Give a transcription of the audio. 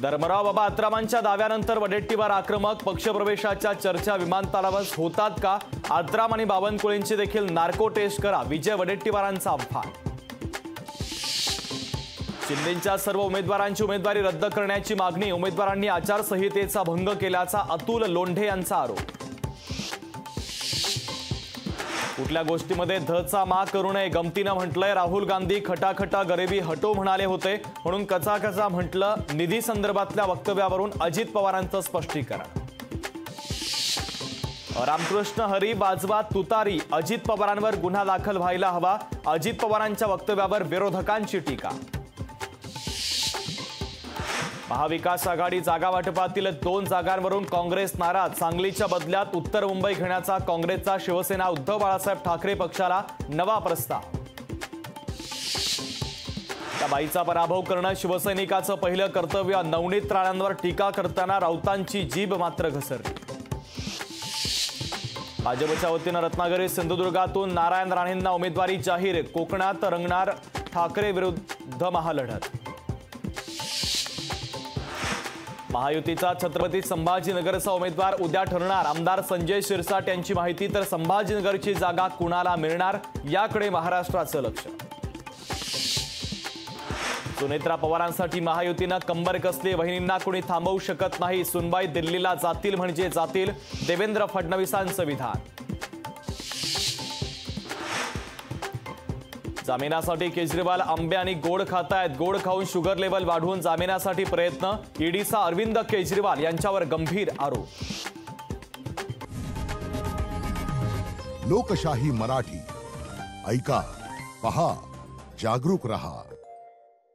धर्मराव बाबा आत्रामांच्या दाव्यानंतर वडेट्टीवार आक्रमक. पक्षप्रवेशाच्या चर्चा विमानतळावर होतात का? आत्राम आणि बावनकुळेंची देखील नार्को टेस्ट करा, विजय वडेट्टीवारांचा आव्हान. शिंदेंच्या सर्व उमेदवारांची उमेदवारी रद्द करण्याची मागणी. उमेदवारांनी आचारसंहितेचा भंग केल्याचा अतुल लोंढे यांचा आरोप. कुठल्या गोष्टीमध्ये धचा मा करू नये, गमतीनं म्हटलंय राहुल गांधी. खटाखटा गरिबी हटो म्हणाले होते, म्हणून कचाकचा म्हटलं. निधी संदर्भातल्या वक्तव्यावरून अजित पवारांचं स्पष्टीकरण. रामकृष्ण हरी बाजवा तुतारी, अजित पवारांवर गुन्हा दाखल व्हायला हवा. अजित पवारांच्या वक्तव्यावर विरोधकांची टीका. महाविकास आघाडी जागा वाटपातील 2 जागांवरून काँग्रेस नाराज. सांगलीच्या बदल्यात उत्तर मुंबई घेण्याचा काँग्रेसचा शिवसेना उद्धव बाळासाहेब ठाकरे पक्षाला नवा प्रस्ताव. त्या बाईचा पराभव करणं शिवसैनिकाचं पहिलं कर्तव्य. नवनीत राणांवर टीका करताना राऊतांची जीभ मात्र घसरली. भाजपच्या वतीनं रत्नागिरी सिंधुदुर्गातून नारायण राणेंना उमेदवारी जाहीर. कोकणात रंगणार ठाकरे विरुद्ध महालढत. महायुतीचा छत्रपती संभाजीनगरचा उमेदवार उद्या ठरणार. आमदार संजय शिरसाट यांची माहिती. तर संभाजीनगरची जागा कुणाला मिळणार याकडे महाराष्ट्राचं लक्ष. सुनेत्रा पवारांसाठी महायुतीनं कंबर कसली. वहिनींना कोणी थांबवू शकत नाही. सुनबाई दिल्लीला जातील म्हणजे जातील, देवेंद्र फडणवीसांचं विधान. जामिनासाठी केजरीवाल आंबे आणि गोड खातायत. गोड खाऊन शुगर लेवल वाढवून जामिनासाठी प्रयत्न. ईडीचा अरविंद केजरीवाल यांच्यावर गंभीर आरोप. लोकशाही मराठी ऐका, पहा, जागरूक रहा.